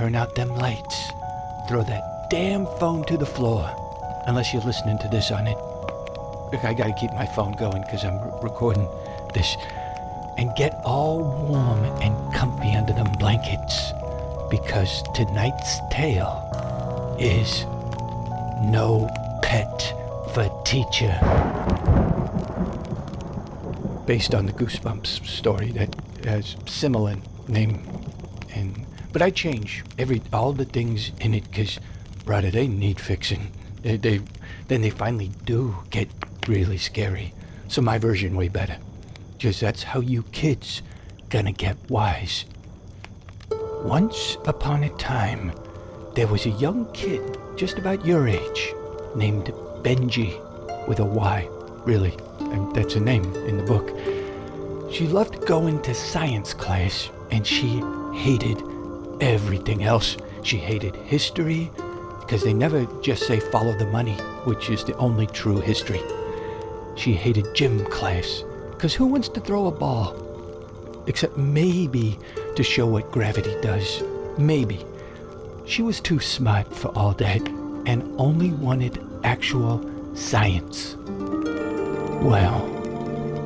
turn out them lights, throw that damn phone to the floor, unless you're listening to this on it. Look, I gotta keep my phone going because I'm recording this. And get all warm and comfy under them blankets, because tonight's tale is No Pet for Teacher. Based on the Goosebumps story that has similar name, but I change all the things in it because, brother, they need fixing. Then they finally do get really scary. So my version way better. Because that's how you kids gonna get wise. Once upon a time, there was a young kid just about your age named Benji with a Y, really, and that's a name in the book. She loved going to science class and she hated everything else. She hated history because they never just say follow the money, which is the only true history. She hated gym class. Because who wants to throw a ball? Except maybe to show what gravity does. Maybe. She was too smart for all that and only wanted actual science. Well,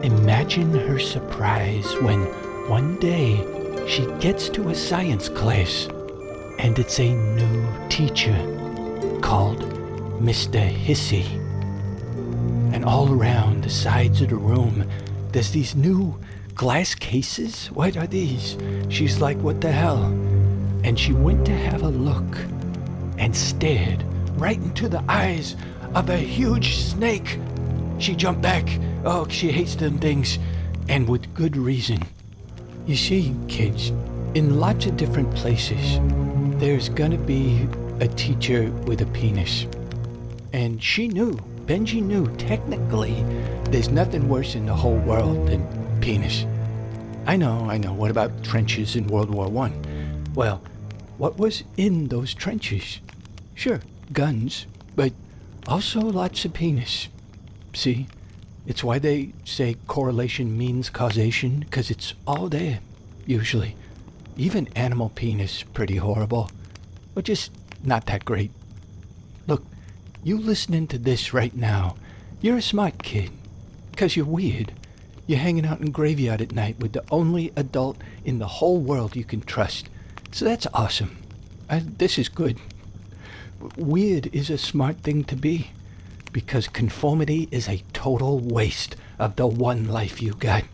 imagine her surprise when one day she gets to a science class and it's a new teacher called Mr. Hissy. And all around the sides of the room, there's these new glass cases. What are these? She's like, what the hell? And she went to have a look and stared right into the eyes of a huge snake. She jumped back. Oh, she hates them things. And with good reason. You see, kids, in lots of different places, there's gonna be a teacher with a penis. And Benji knew, technically, there's nothing worse in the whole world than penis. I know, what about trenches in World War I? Well, what was in those trenches? Sure, guns, but also lots of penis. See, it's why they say correlation means causation, because it's all there, usually. Even animal penis, pretty horrible, but just not that great. Look, you listening to this right now, you're a smart kid, because you're weird. You're hanging out in graveyard at night with the only adult in the whole world you can trust. So that's awesome. This is good. Weird is a smart thing to be, because conformity is a total waste of the one life you got.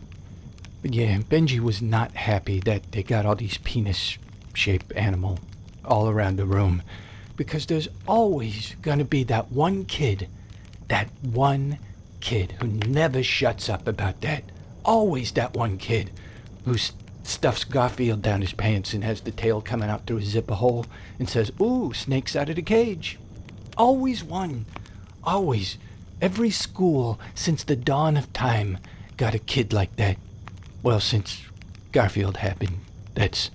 But yeah, Benji was not happy that they got all these penis-shaped animal all around the room, because there's always gonna be that one kid who never shuts up about that. Always that one kid who stuffs Garfield down his pants and has the tail coming out through his zipper hole and says, "Ooh, snake's out of the cage." Always one. Always. Every school since the dawn of time got a kid like that. Well, since Garfield happened, that's...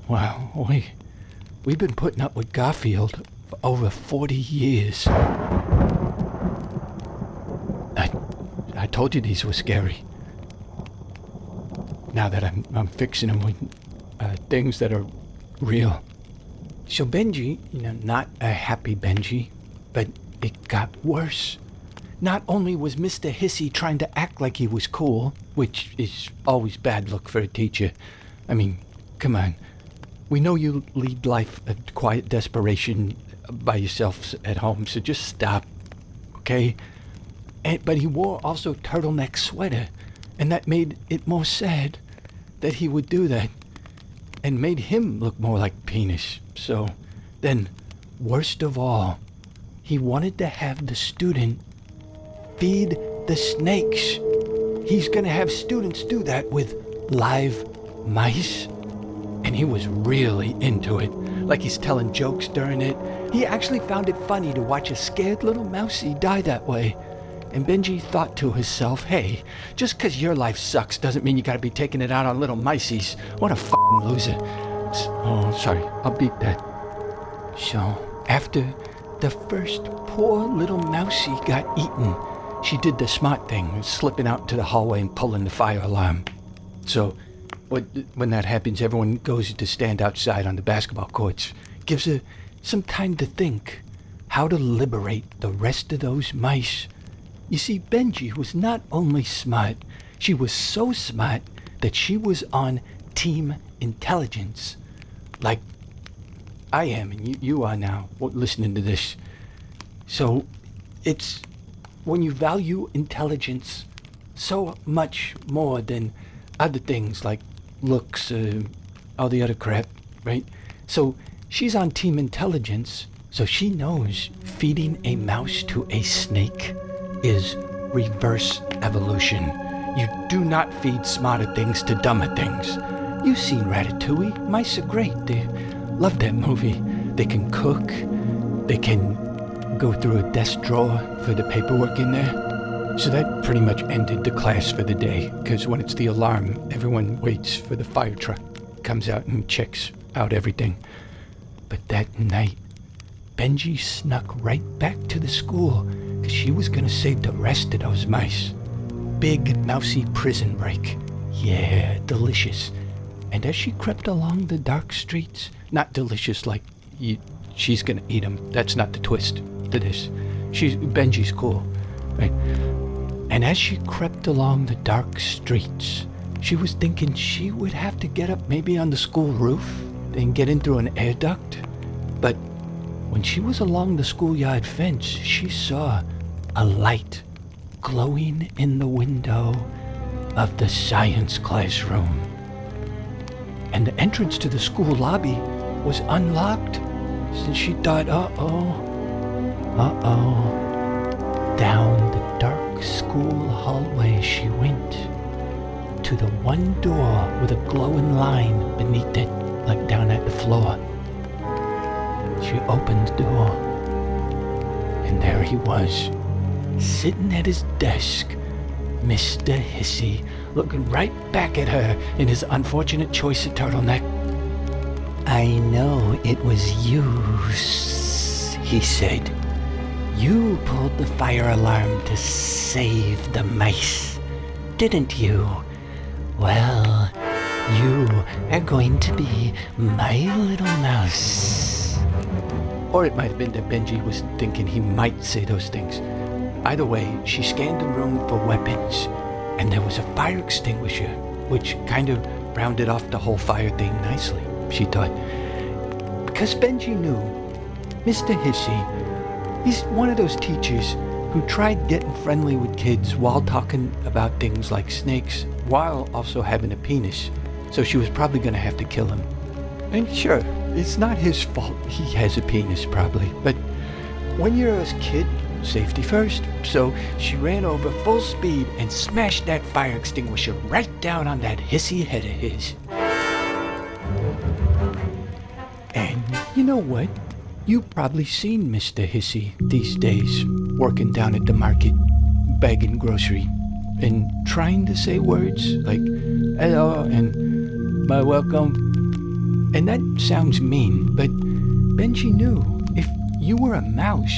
Wow, we've been putting up with Garfield for over 40 years. I told you these were scary. Now that I'm fixing them with things that are real. So Benji, not a happy Benji, but it got worse. Not only was Mr. Hissy trying to act like he was cool, which is always bad luck for a teacher. I mean, come on. We know you lead life of quiet desperation by yourself at home, so just stop, okay? But he wore also turtleneck sweater, and that made it more sad that he would do that, and made him look more like penis. So then, worst of all, he wanted to have the student feed the snakes. He's gonna have students do that with live mice. And he was really into it, like he's telling jokes during it. He actually found it funny to watch a scared little mousie die that way. And Benji thought to himself, hey, just 'cause your life sucks doesn't mean you gotta be taking it out on little miceies. What a f***ing loser. Oh, sorry, I'll beat that. So, after the first poor little mousie got eaten, she did the smart thing, slipping out into the hallway and pulling the fire alarm. So, when that happens, everyone goes to stand outside on the basketball courts. Gives her some time to think how to liberate the rest of those mice. You see, Benji was not only smart, she was so smart that she was on Team Intelligence. Like I am, and you are now, listening to this. So, it's when you value intelligence so much more than other things like looks, all the other crap, right? So, she's on Team Intelligence, so she knows feeding a mouse to a snake is reverse evolution. You do not feed smarter things to dumber things. You've seen Ratatouille. Mice are great. They love that movie. They can cook. They can go through a desk drawer for the paperwork in there. So that pretty much ended the class for the day, because when it's the alarm, everyone waits for the fire truck, comes out and checks out everything. But that night, Benji snuck right back to the school, because she was going to save the rest of those mice. Big, mousy prison break. Yeah, delicious. And as she crept along the dark streets, not delicious like she's going to eat them. That's not the twist to this. Benji's cool, right? And as she crept along the dark streets, she was thinking she would have to get up maybe on the school roof and get in through an air duct. But when she was along the schoolyard fence, she saw a light glowing in the window of the science classroom. And the entrance to the school lobby was unlocked. So she thought, uh-oh. Down the dark school hallway she went, to the one door with a glowing line beneath it, like down at the floor. She opened the door, and there he was, sitting at his desk, Mr. Hissy, looking right back at her in his unfortunate choice of turtleneck. "I know it was you," he said. "You pulled the fire alarm to save the mice, didn't you? Well, you are going to be my little mouse." Or it might have been that Benji was thinking he might say those things. Either way, she scanned the room for weapons, and there was a fire extinguisher, which kind of rounded off the whole fire thing nicely, she thought. Because Benji knew Mr. Hissy, he's one of those teachers who tried getting friendly with kids while talking about things like snakes, while also having a penis. So she was probably going to have to kill him. And sure, it's not his fault he has a penis, probably. But when you're a kid, safety first. So she ran over full speed and smashed that fire extinguisher right down on that hissy head of his. And you know what? You've probably seen Mr. Hissy these days, working down at the market, bagging grocery, and trying to say words like hello and my welcome. And that sounds mean, but Benji knew if you were a mouse,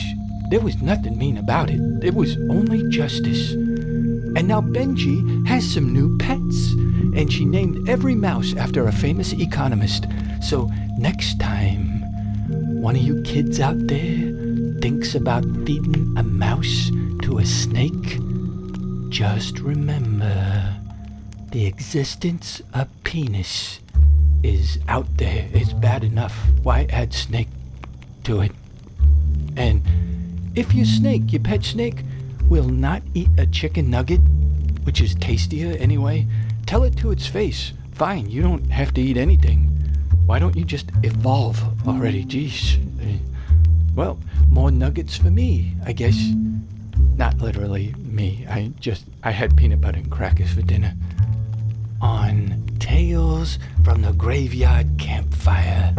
there was nothing mean about it. It was only justice. And now Benji has some new pets, and she named every mouse after a famous economist. So next time one of you kids out there thinks about feeding a mouse to a snake, just remember the existence of penis is out there. It's bad enough. Why add snake to it? And if your snake, your pet snake, will not eat a chicken nugget, which is tastier anyway, tell it to its face. Fine, you don't have to eat anything. Why don't you just evolve already? Jeez. Well, more nuggets for me, I guess. Not literally me. I had peanut butter and crackers for dinner. On Tales from the Graveyard Campfire.